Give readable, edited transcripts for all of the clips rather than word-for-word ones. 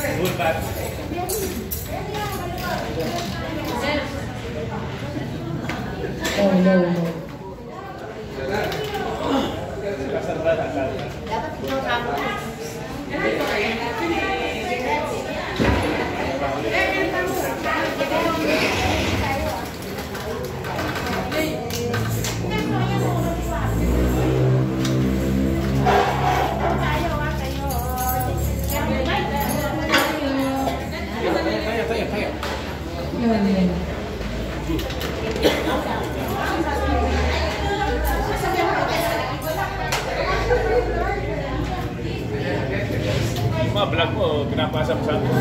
Oh, no, no. Dapat ikaw kamo. Mga vlog mo, pinapasa mo sa akin.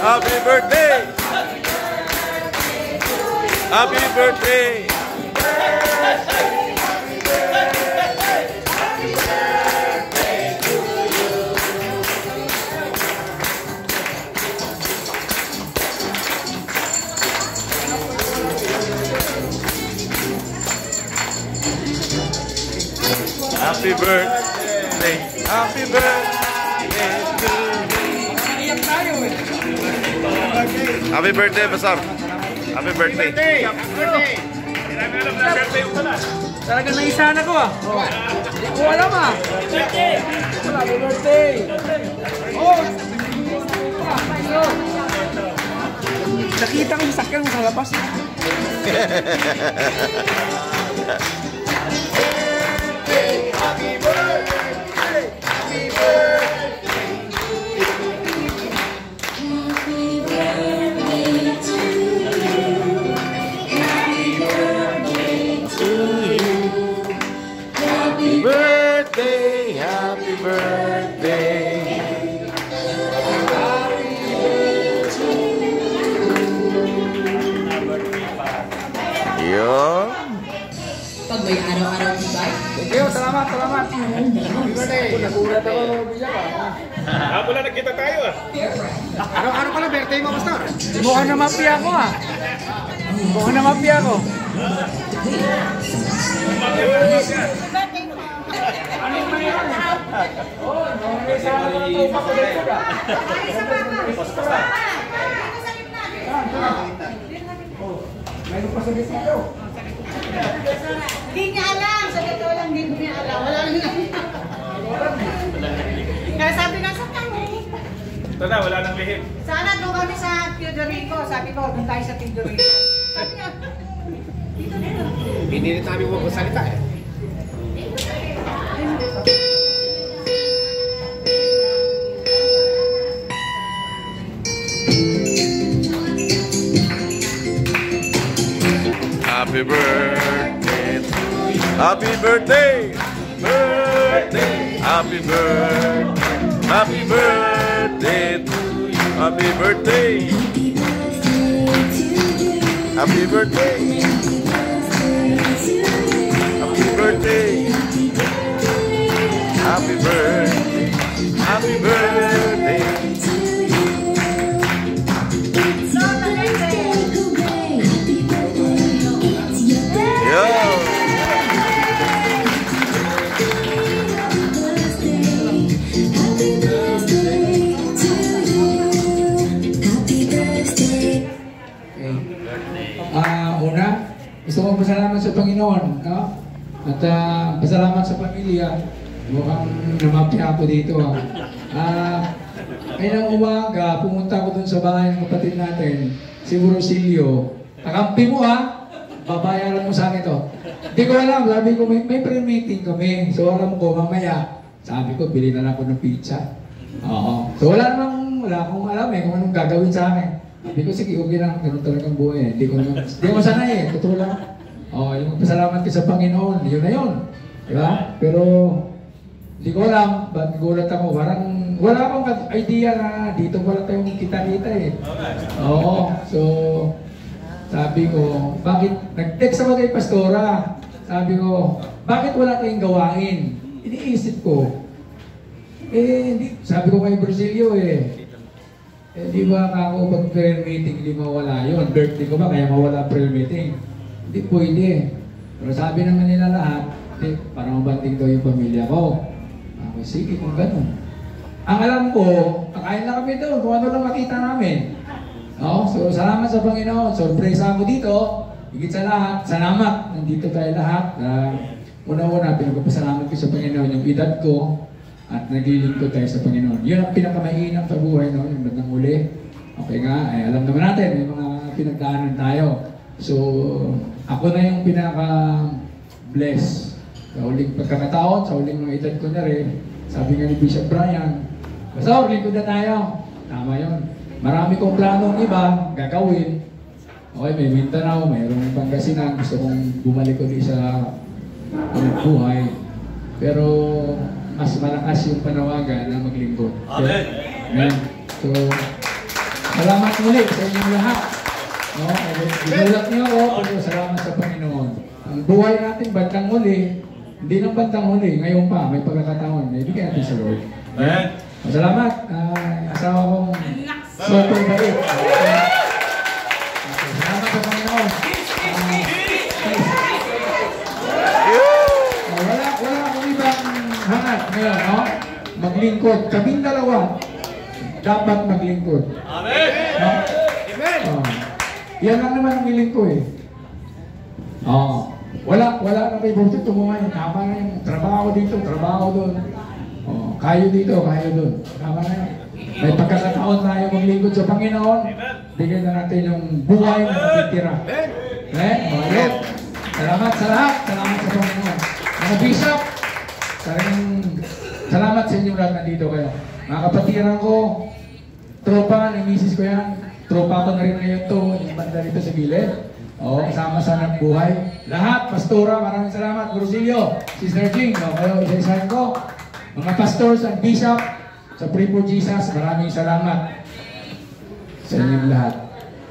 Happy birthday! Happy birthday! Happy birthday! Happy birthday to you! Happy birthday, Basar! Happy birthday! Happy birthday! Hindi namin alam na birthday yung pala. Talagang naisahan ako ah. Hindi ko alam ah. Happy birthday! Oh! Nakita ko yung sakyan mo sa labas. Happy birthday! Happy birthday! Happy birthday, happy birthday. Yun. Pag may araw-araw di ba? Thank you, salamat, salamat. Happy birthday. Nagulat ako, biyak ah. Wala nagkita tayo ah. Araw-araw pala birthday mo, Pastor. Mukhang na mapia ko ah. Mukhang na mapia ko. Ano yung mayroon? Oo, may sana ko ng tupa ko dito ka. Mayroon pa sa dito. Hindi niya alam. Sa ito lang din niya alam. Wala lang. Kaya sabi nga sa kami. Ito na, wala nang lihim. Sana doon kami sa Teodorico. Sabi ko, doon tayo sa Teodorico. Sabi niya, dito. Hindi rin tayo magsalita eh. Happy birthday to you. Happy birthday, birthday, happy birthday, happy birthday to you. Happy birthday, happy birthday, happy birthday, happy birthday, happy birthday. Una, gusto ko pasalamat sa Panginoon, no? At pasalamat sa pamilya. Mukhang namapya ako dito. Ay nang umaga, pumunta ko dun sa bahay ng kapatid natin, si Rosilio. Takampi mo ha, babayaran mo sa akin to. Hindi ko alam, sabi ko may pre-meeting kami. So alam ko, mamaya, Sabi ko, bili na lang ako ng pizza. Oo. So wala akong alam kung anong gagawin sa akin. Sabi ko, sige, okay lang, ganun talagang buhay. Hindi ko sanay totoo lang. Yung pasalamat ko sa Panginoon, yun na yun. Diba? Pero, hindi ko alam, ba't gulat ako, parang wala akong idea na dito wala tayong kita-kita Oo. So, sabi ko, bakit, nag-text ako kay Pastora. Sabi ko, bakit wala tayong gawain? Iniisip ko, sabi ko kay Brasilio di ba ako pag prayer meeting, di mawala yun. Birthday ko ba, kaya mawala prayer meeting? Hindi pwede. Pero sabi naman nila lahat, para mabanting daw yung pamilya ko. Ako, sige kung gano'n. Ang alam ko, kakain na kami doon, kung ano lang makita namin. So, salamat sa Panginoon. Sorpresa ako dito. Higit sa lahat, salamat. Nandito tayo lahat. Una-una, pinagpapasalamat ko sa Panginoon yung edad ko at naglilingkod tayo sa Panginoon. Yun ang pinakamainam sa buhay, no? Yung bandang uli. Okay nga, alam naman natin, may mga pinagdaanan tayo. So, ako na yung pinaka-bless. Sa huling pagkakataon, sa huling mga edad ko na rin, sabi nga ni Bishop Brian, basta lingkod na tayo. Tama yun. Marami kong planong iba, gagawin. Okay, may Mindanao, mayroong Pangasinan, gusto kong bumalik ulit sa buhay. Pero mas malakas yung panawagan na maglingkod. Amen! Amen. So, salamat muli sa inyong lahat. Ginulat niyo ako, pero salamat sa Panginoon. Ang buhay natin bandang huli, hindi lang bandang huli, ngayon pa, may pagkakataon. Ibigay natin sa Lord. Amen! Salamat. Asawa kong super bait. Salamat sa Panginoon. Wala akong ibang hangat ngayon, no? Maglingkod. Kaming dalawa, dapat maglingkod. Amen! No? Amen! Yan lang naman ang hiling ko Wala na kay Buti tumuhay. Tama na yung trabaho dito, trabaho doon. Kayo dito, kayo doon. Tama na yun. May pagkakataon tayo maglingkod sa Panginoon. Bigyan na natin yung buhay na natitira. Amen? Salamat sa lahat. Salamat sa Panginoon. Mga Bishop, salamat sa inyong lahat na dito kayo. Mga kapatiran ko, tropa, ng misis ko yan. Tropa ko na rin ngayon to, yung banda rito sa gilid. Kasama sa nagbuhay. Lahat, Pastora, maraming salamat. Brusilio, Sister Jing, kayo isa-isahin ko. Mga pastors and bishop, sa Pray for Jesus, maraming salamat sa inyong lahat.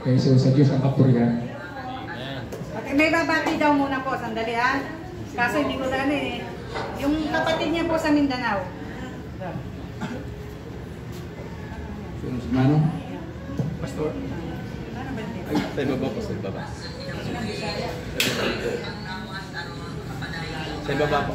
Okay, so sa Diyos ang kapurihan. Okay, may babati daw muna po, sandali Kaso hindi ko na yung kapatid niya po sa Mindanao. Mano? Pastor? Ay, sa ibaba po, sa ibaba. Sa ibaba po.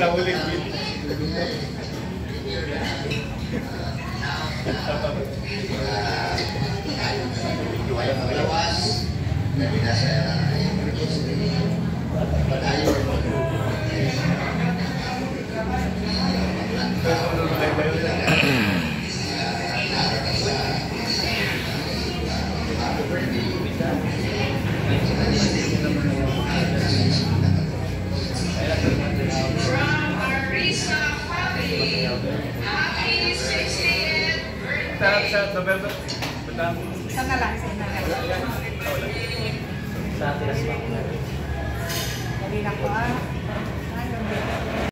Sa huling bill. Sa November. Isa na lang, isa na lang. Dali lang po